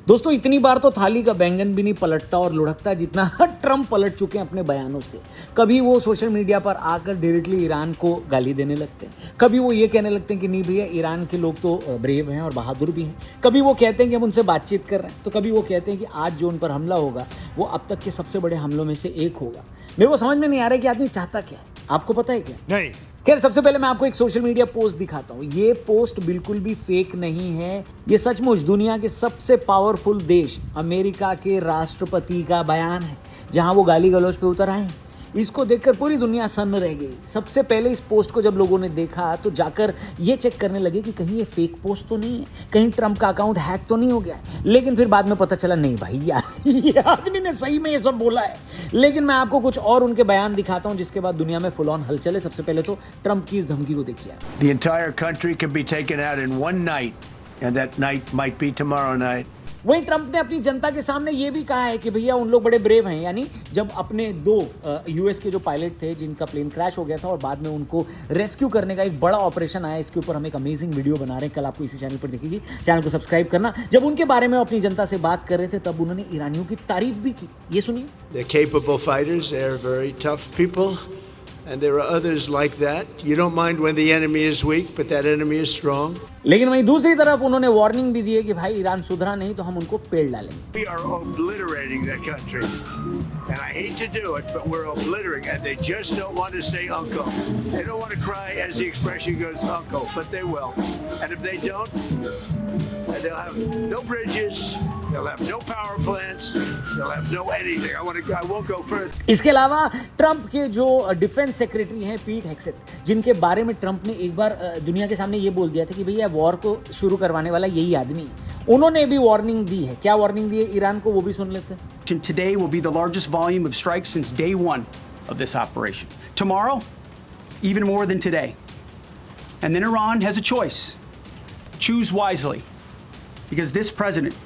दोस्तों इतनी बार तो थाली का बैंगन भी नहीं पलटता और लुढ़कता जितना ट्रम्प पलट चुके हैं अपने बयानों से। कभी वो सोशल मीडिया पर आकर डायरेक्टली ईरान को गाली देने लगते हैं, कभी वो ये कहने लगते हैं कि नहीं भैया ईरान के लोग तो ब्रेव हैं और बहादुर भी हैं, कभी वो कहते हैं कि हम उनसे बातचीत कर रहे हैं, तो कभी वो कहते हैं कि आज जो उन पर हमला होगा वो अब तक के सबसे बड़े हमलों में से एक होगा। मेरे को समझ में नहीं आ रहा है कि आदमी चाहता क्या है। आपको पता है क्या? नहीं। खैर सबसे पहले मैं आपको एक सोशल मीडिया पोस्ट दिखाता हूँ। ये पोस्ट बिल्कुल भी फेक नहीं है, ये सचमुच दुनिया के सबसे पावरफुल देश अमेरिका के राष्ट्रपति का बयान है, जहां वो गाली गलौज पे उतर आए हैं। इसको देखकर पूरी दुनिया सन्न रह गई। सबसे पहले इस पोस्ट को जब लोगों ने देखा तो जाकर ये चेक करने लगे कि कहीं ये फेक पोस्ट तो नहीं है, कहीं ट्रंप का अकाउंट हैक तो नहीं हो गया है। लेकिन फिर बाद में पता चला नहीं भाई यार ये आदमी ने सही में ये सब बोला है। लेकिन मैं आपको कुछ और उनके बयान दिखाता हूं जिसके बाद दुनिया में फुल ऑन हलचल है। सबसे पहले तो ट्रंप की इस धमकी को देखिए। The entire country can be taken out in one night, and that night might be tomorrow night. वहीं ट्रंप ने अपनी जनता के सामने ये भी कहा है कि भैया उन लोग बड़े ब्रेव हैं। यानी जब अपने दो यूएस के जो पायलट थे जिनका प्लेन क्रैश हो गया था और बाद में उनको रेस्क्यू करने का एक बड़ा ऑपरेशन आया, इसके ऊपर हम एक अमेजिंग वीडियो बना रहे हैं, कल आपको इसी चैनल पर दिखेगी, चैनल को सब्सक्राइब करना। जब उनके बारे में अपनी जनता से बात कर रहे थे तब उन्होंने ईरानियों की तारीफ भी की। ये सुनिए। They're capable fighters, they're very tough people, and there are others like that. You don't mind when the enemy is weak, but that enemy is strong. लेकिन वहीं दूसरी तरफ उन्होंने वार्निंग भी दी है कि भाई ईरान सुधरा नहीं तो हम उनको पेड़ डालेंगे। We are obliterating that country. And I hate to do it, but we're obliterating, and they just don't want to say uncle. They don't want to cry as the expression goes, uncle, but they will. And if they don't, they'll have no bridges, they'll have no power plants, they'll have no anything. I won't go further. इसके अलावा Trump के जो defence secretary हैं पीट हेक्सेट, जिनके बारे में Trump ने एक बार दुनिया के सामने ये बोल दिया था कि भैया वॉर को शुरू करवाने वाला यही आदमी है, उन्होंने भी वार्निंग दी है। क्या वार्निंग दी है ईरान को, वो भी सुन लेते हैं। Today will be the largest volume of strikes since day one of this operation. Tomorrow, even more than today. And then Iran has a choice. Choose wisely, because this president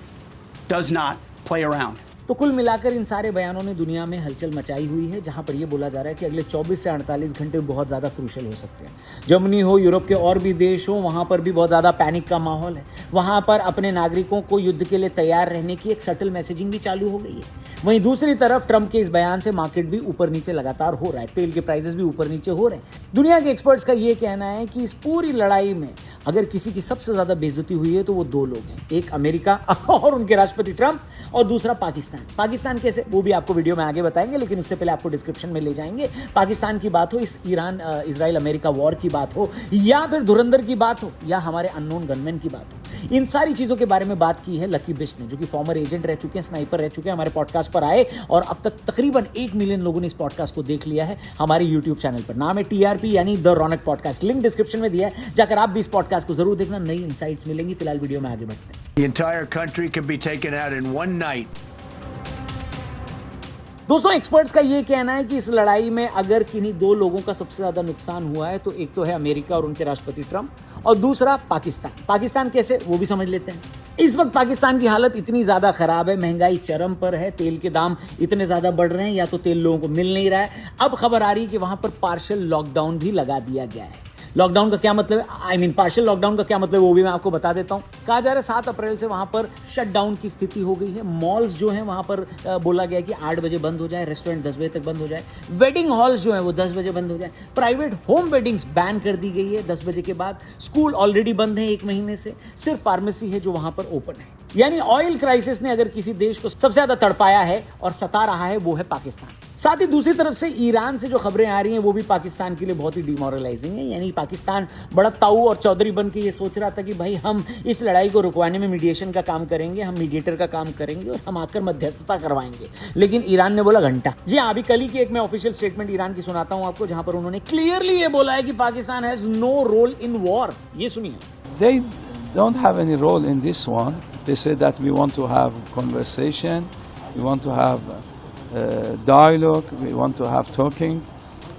does not play around. तो कुल मिलाकर इन सारे बयानों ने दुनिया में हलचल मचाई हुई है, जहां पर यह बोला जा रहा है कि अगले 24 से 48 घंटे बहुत ज़्यादा क्रूशल हो सकते हैं। जर्मनी हो, यूरोप के और भी देश हो, वहां पर भी बहुत ज़्यादा पैनिक का माहौल है। वहां पर अपने नागरिकों को युद्ध के लिए तैयार रहने की एक सटल मैसेजिंग भी चालू हो गई है। वहीं दूसरी तरफ ट्रंप के इस बयान से मार्केट भी ऊपर नीचे लगातार हो रहा है, तेल के प्राइसेस भी ऊपर नीचे हो रहे हैं। दुनिया के एक्सपर्ट्स का ये कहना है कि इस पूरी लड़ाई में अगर किसी की सबसे ज़्यादा बेइज्जती हुई है तो वो दो लोग हैं, एक अमेरिका और उनके राष्ट्रपति ट्रंप, और दूसरा पाकिस्तान। पाकिस्तान कैसे, वो भी आपको वीडियो में आगे बताएंगे, लेकिन उससे पहले आपको डिस्क्रिप्शन में ले जाएंगे। पाकिस्तान की बात हो, इस ईरान इजराइल अमेरिका वॉर की बात हो, या फिर धुरंधर की बात हो, या हमारे अननोन गनमैन की बात हो, इन सारी चीज़ों के बारे में बात की है लकी बिस्ट ने, जो कि फॉर्मर एजेंट रह चुके हैं, स्नाइपर रह चुके हैं, हमारे पॉडकास्ट पर आए और अब तक तकरीबन 1 मिलियन लोगों ने इस पॉडकास्ट को देख लिया है हमारे यूट्यूब चैनल पर। नाम है TRP यानी the Raunak podcast. Link description में दिया है, जाकर आप भी इस पॉडकास्ट को जरूर देखना, नई इनसाइट्स मिलेंगी। फिलहाल वीडियो में आगे बढ़ते हैं। The entire country can be taken out in one night. दोस्तों एक्सपर्ट्स का ये कहना है कि इस लड़ाई में अगर किन्हीं दो लोगों का सबसे ज्यादा नुकसान हुआ है तो एक तो है अमेरिका और उनके राष्ट्रपति ट्रंप, और दूसरा पाकिस्तान। पाकिस्तान कैसे, वो भी समझ लेते हैं। इस वक्त पाकिस्तान की हालत इतनी ज्यादा खराब है, महंगाई चरम पर है, तेल के दाम इतने ज्यादा बढ़ रहे हैं, या तो तेल लोगों को मिल नहीं रहा है। अब खबर आ रही है कि वहां पर पार्शियल लॉकडाउन भी लगा दिया गया है। लॉकडाउन का क्या मतलब है, पार्शियल लॉकडाउन का क्या मतलब है वो भी मैं आपको बता देता हूँ। कहा जा रहा है 7 अप्रैल से वहां पर शटडाउन की स्थिति हो गई है। मॉल्स जो हैं वहां पर बोला गया कि 8 बजे बंद हो जाए, रेस्टोरेंट 10 बजे तक बंद हो जाए, वेडिंग हॉल्स जो हैं वो 10 बजे बंद हो जाए, प्राइवेट होम वेडिंग्स बैन कर दी गई है 10 बजे के बाद, स्कूल ऑलरेडी बंद है 1 महीने से, सिर्फ फार्मेसी है जो वहां पर ओपन है। यानी ऑयल क्राइसिस ने अगर किसी देश को सबसे ज्यादा तड़पाया है और सता रहा है वो है पाकिस्तान। साथ ही दूसरी तरफ से ईरान से जो खबरें आ रही हैं वो भी पाकिस्तान के लिए बहुत ही डिमोरलाइजिंग है। यानी पाकिस्तान बड़ा ताऊ और चौधरी बन के ये सोच रहा था कि भाई हम इस लड़ाई को रुकवाने में मीडिएशन का काम करेंगे, हम मीडिएटर का काम करेंगे और हम आकर मध्यस्थता करवाएंगे। लेकिन ईरान ने बोला घंटा। जी हाँ, अभी कल ही की एक मैं ऑफिशियल स्टेटमेंट ईरान की सुनाता हूं आपको, जहां पर उन्होंने क्लियरली ये बोला है कि Pakistan has no role in war. ये सुनिए। They don't have any role in this one. They say that we want to have conversation, we want to have dialogue, we want to have talking,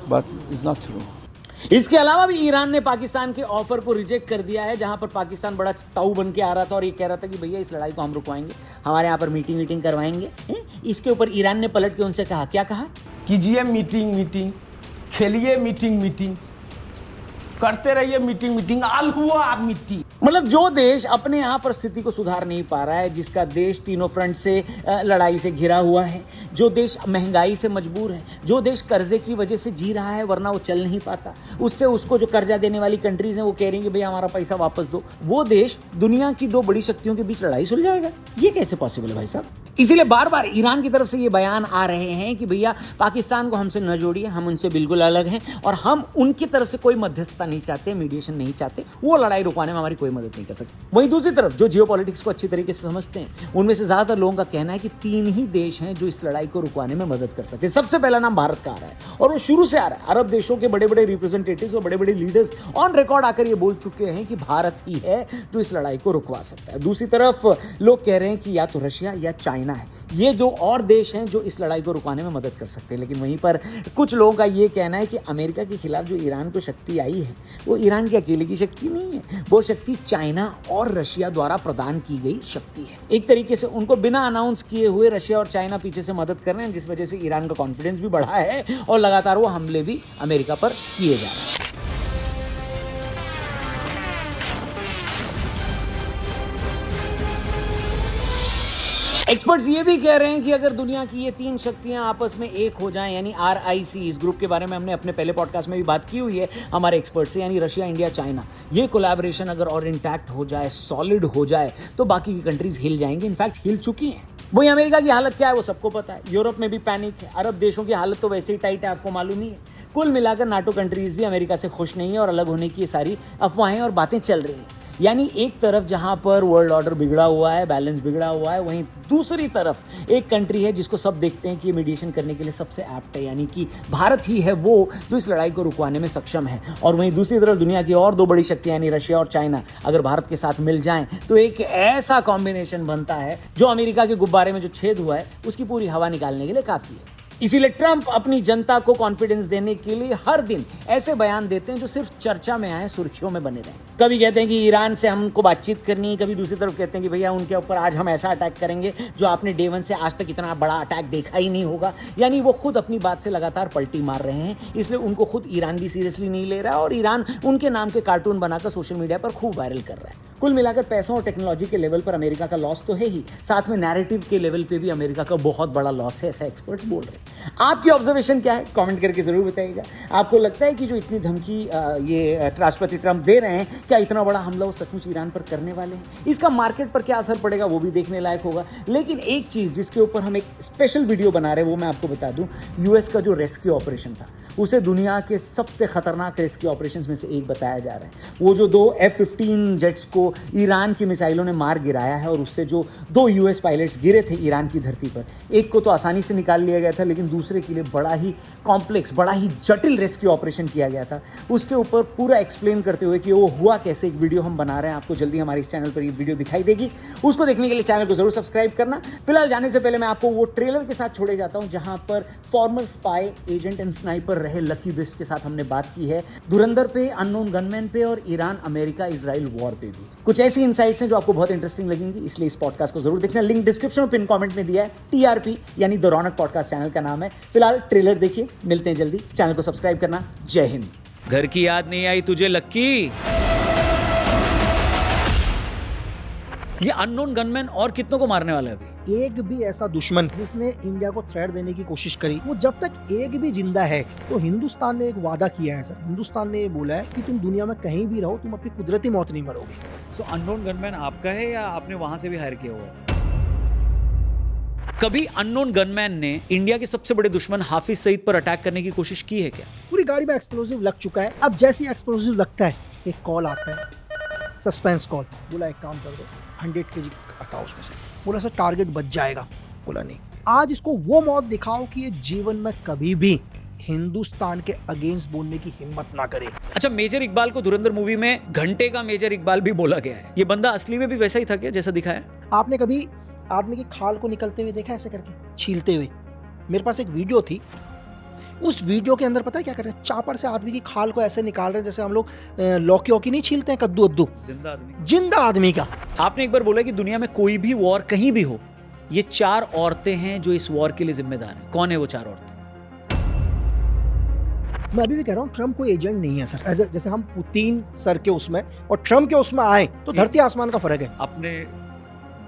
but it's not true. इसके अलावा भी Iran ने पाकिस्तान के offer को reject कर दिया है, जहां पर पाकिस्तान बड़ा ताऊ बन के आ रहा था और ये कह रहा था कि भैया इस लड़ाई को हम रुकवाएंगे, हमारे यहाँ पर मीटिंग करवाएंगे। इसके ऊपर ईरान ने पलट के उनसे कहा, क्या कहा? कीजिए मीटिंग, खेलिए मीटिंग, करते रहिए मीटिंग, आल हुआ आप मिट्टी। मतलब जो देश अपने यहाँ पर स्थिति को सुधार नहीं पा रहा है, जिसका देश तीनों फ्रंट से लड़ाई से घिरा हुआ है, जो देश महंगाई से मजबूर है, जो देश कर्जे की वजह से जी रहा है वरना वो चल नहीं पाता, उससे उसको जो कर्जा देने वाली कंट्रीज हैं वो कह रही हैं कि भैया हमारा पैसा वापस दो, वो देश दुनिया की दो बड़ी शक्तियों के बीच लड़ाई सुलझाएगा? ये कैसे पॉसिबल है भाई साहब? इसीलिए बार बार ईरान की तरफ से ये बयान आ रहे हैं कि भैया पाकिस्तान को हमसे न जोड़िए, हम उनसे बिल्कुल अलग हैं और हम उनकी तरफ से कोई मध्यस्थता नहीं चाहते, मीडिएशन नहीं चाहते, वो लड़ाई रुकवाने में हमारी कोई मदद नहीं कर सकते। वहीं दूसरी तरफ जो जियोपॉलिटिक्स को अच्छी तरीके से समझते हैं, उनमें से ज्यादातर लोगों का कहना है कि 3 ही देश हैं जो इस लड़ाई को रुकवाने में मदद कर सकते हैं। सबसे पहला नाम भारत का आ रहा है और वो शुरू से आ रहा है। अरब देशों के बड़े बड़े रिप्रेजेंटेटिव्स और बड़े बड़े लीडर्स ऑन रिकॉर्ड आकर ये बोल चुके हैं कि भारत ही है जो इस लड़ाई को रुकवा सकता है। दूसरी तरफ लोग कह रहे हैं कि या तो रशिया या चाइना है, ये जो और देश हैं जो इस लड़ाई को रुकवाने में मदद कर सकते हैं। लेकिन वहीं पर कुछ लोगों का ये कहना है कि अमेरिका के खिलाफ जो ईरान को शक्ति आई है वो ईरान की अकेले की शक्ति नहीं है, वो शक्ति चाइना और रशिया द्वारा प्रदान की गई शक्ति है। एक तरीके से उनको बिना अनाउंस किए हुए रशिया और चाइना पीछे से मदद कर रहे हैं, जिस वजह से ईरान का कॉन्फिडेंस भी बढ़ा है और लगातार वो हमले भी अमेरिका पर किए जा रहे हैं। एक्सपर्ट्स ये भी कह रहे हैं कि अगर दुनिया की ये 3 शक्तियां आपस में एक हो जाएं, यानी RIC, इस ग्रुप के बारे में हमने अपने पहले पॉडकास्ट में भी बात की हुई है हमारे एक्सपर्ट से, यानी रशिया, इंडिया, चाइना, ये कोलैबोरेशन अगर और इंटैक्ट हो जाए, सॉलिड हो जाए, तो बाकी की कंट्रीज हिल जाएंगी, इनफैक्ट हिल चुकी हैं। वही अमेरिका की हालत क्या है वो सबको पता है, यूरोप में भी पैनिक है, अरब देशों की हालत तो वैसे ही टाइट है, आपको मालूम ही है। कुल मिलाकर नाटो कंट्रीज भी अमेरिका से खुश नहीं है और अलग होने की ये सारी अफवाहें और बातें चल रही हैं। यानी एक तरफ जहां पर वर्ल्ड ऑर्डर बिगड़ा हुआ है, बैलेंस बिगड़ा हुआ है, वहीं दूसरी तरफ एक कंट्री है जिसको सब देखते हैं कि मीडिएशन करने के लिए सबसे एप्ट है, यानी कि भारत ही है वो जो इस लड़ाई को रुकवाने में सक्षम है। और वहीं दूसरी तरफ दुनिया की और 2 बड़ी शक्तियां यानी रशिया और चाइना अगर भारत के साथ मिल जाएं तो एक ऐसा कॉम्बिनेशन बनता है जो अमेरिका के गुब्बारे में जो छेद हुआ है उसकी पूरी हवा निकालने के लिए काफी है। इसीलिए ट्रंप अपनी जनता को कॉन्फिडेंस देने के लिए हर दिन ऐसे बयान देते हैं जो सिर्फ चर्चा में आए, सुर्खियों में बने रहें। कभी कहते हैं कि ईरान से हमको बातचीत करनी है, कभी दूसरी तरफ कहते हैं कि भैया उनके ऊपर आज हम ऐसा अटैक करेंगे जो आपने डे 1 से आज तक इतना बड़ा अटैक देखा ही नहीं होगा। यानी वो खुद अपनी बात से लगातार पलटी मार रहे हैं, इसलिए उनको खुद ईरान भी सीरियसली नहीं ले रहा और ईरान उनके नाम के कार्टून बनाकर सोशल मीडिया पर खूब वायरल कर रहा है। कुल मिलाकर पैसों और टेक्नोलॉजी के लेवल पर अमेरिका का लॉस तो है ही, साथ में नैरेटिव के लेवल पे भी अमेरिका का बहुत बड़ा लॉस है, ऐसा एक्सपर्ट्स बोल रहे हैं। आपकी ऑब्जर्वेशन क्या है? कमेंट करके जरूर बताइएगा। आपको लगता है कि जो इतनी धमकी ये राष्ट्रपति ट्रंप दे रहे हैं, क्या इतना बड़ा हमला वो सचमुच ईरान पर करने वाले हैं? इसका मार्केट पर क्या असर पड़ेगा वो भी देखने लायक होगा। लेकिन एक चीज जिसके ऊपर हम एक स्पेशल वीडियो बना रहे हैं वो मैं आपको बता दूं, यूएस का जो रेस्क्यू ऑपरेशन था उसे दुनिया के सबसे खतरनाक रेस्क्यू ऑपरेशंस में से एक बताया जा रहा है। वो जो 2 F-15 जेट्स को ईरान की मिसाइलों ने मार गिराया है और उससे जो 2 यूएस पायलट्स गिरे थे ईरान की धरती पर, एक को तो आसानी से निकाल लिया गया था लेकिन दूसरे के लिए बड़ा ही कॉम्प्लेक्स, बड़ा ही जटिल रेस्क्यू ऑपरेशन किया गया था। उसके ऊपर पूरा एक्सप्लेन करते हुए कि वो हुआ कैसे, एक वीडियो हम बना रहे हैं, आपको जल्दी हमारे इस चैनल पर ये वीडियो दिखाई देगी। उसको देखने के लिए चैनल को जरूर सब्सक्राइब करना। फिलहाल जाने से पहले मैं आपको वो ट्रेलर के साथ छोड़े जाता हूं जहां पर farmer spy, agent and sniper रहे लकी बिस्ट के साथ हमने बात की है धुरंधर पे, अननोन गनमैन पे और ईरान अमेरिका इजराइल वॉर पे भी। कुछ ऐसी इनसाइट्स हैं जो आपको बहुत इंटरेस्टिंग लगेंगी, इसलिए इस पॉडकास्ट को जरूर देखना। लिंक डिस्क्रिप्शन और पिन कमेंट में दिया है। TRP यानी द रौनक पॉडकास्ट चैनल का नाम है। फिलहाल ट्रेलर देखिए, मिलते हैं जल्दी। चैनल को सब्सक्राइब करना। जय हिंद। घर की याद नहीं आई तुझे लक्की? ये अननोन गनमैन और कितनों को मारने वाला है अभी? एक भी ऐसा दुश्मन जिसने इंडिया को थ्रेट देने की कोशिश करी, वो जब तक एक भी जिंदा है तो हिंदुस्तान ने एक वादा किया है सर। हिंदुस्तान ने ये बोला है कि तुम दुनिया में कहीं भी रहो, तुम अपनी कुदरती मौत नहीं मरोगे। सो अननोन गनमैन आपका है या आपने वहां से भी हायर किया हुआ है? कभी अननोन गनमैन ने इंडिया के सबसे बड़े दुश्मन हाफिज सईद पर अटैक करने की कोशिश की है क्या? पूरी गाड़ी में एक्सप्लोजिव लग चुका है। अब जैसे एक्सप्लोजिव लगता है एक कॉल आता है, सस्पेंस कॉल। बोला एक काम कर दो, 100 kg आता उसमें से। बोला सर टारगेट बच जाएगा। बोला नहीं, आज इसको वो मौत दिखाओ कि ये जीवन में कभी भी हिंदुस्तान के अगेंस्ट बोलने की हिम्मत ना करे। अच्छा, मेजर इकबाल को धुरंधर मूवी में घंटे का मेजर इकबाल भी बोला गया है। ये बंदा असली में भी वैसा ही था क्या जैसा दिखाया? आपने कभी आदमी की खाल को निकलते हुए देखा ऐसे करके, छीलते हुए? मेरे पास एक वीडियो थी, उस वीडियो के अंदर पता है क्या कर रहे हैं? चापर से आदमी की खाल को ऐसे निकाल रहे हैं जैसे हम लोग लौकी नहीं छीलते हैं, कद्दू अद्दू। जिंदा आदमी का। आपने एक बार बोला कि दुनिया में कोई भी वॉर कहीं भी हो, ये 4 औरतें हैं जो इस वॉर के लिए जिम्मेदार हैं। कौन है वो 4 औरतें? मैं अभी भी कह रहा हूँ ट्रम्प कोई एजेंट नहीं है सर। जैसे हम पुतिन सर के उसमें और ट्रम्प के उसमें आए तो धरती आसमान का फर्क है। आपने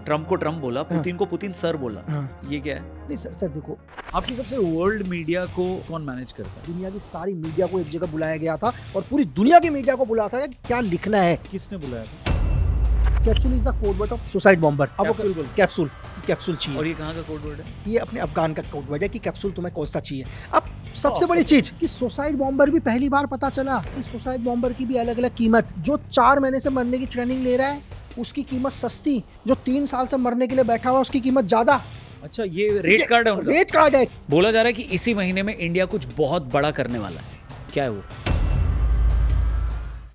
ट्रम्प को ट्रम्प बोला, पुतिन को पुतिन सर बोला, हाँ। ये क्या है? नहीं सर देखो, आपकी सबसे वर्ल्ड मीडिया को कौन मैनेज करता है? दुनिया की सारी मीडिया को एक जगह बुलाया गया था और पूरी दुनिया की मीडिया को बुलाया था कि क्या लिखना है। किसने बुलाया? Capsule is the code word of suicide bomber. अब कैप्सूल बोल। कैप्सूल चाहिए। और ये कहाँ का कोड वर्ड है? ये अपने अफगान का कोड वर्ड है कि कैप्सूल तुम्हें कौन सा चाहिए। अब सबसे बड़ी चीज कि सुसाइड बॉम्बर भी पहली बार पता चला कि सुसाइड बॉम्बर की भी अलग अलग कीमत। जो 4 महीने से मरने की ट्रेनिंग ले रहा है उसकी कीमत सस्ती, जो 3 साल से मरने के लिए बैठा हुआ उसकी कीमत ज्यादा। अच्छा, ये रेट कार्ड है उनका? रेट कार्ड है। बोला जा रहा है कि इसी महीने में इंडिया कुछ बहुत बड़ा करने वाला है, क्या है वो?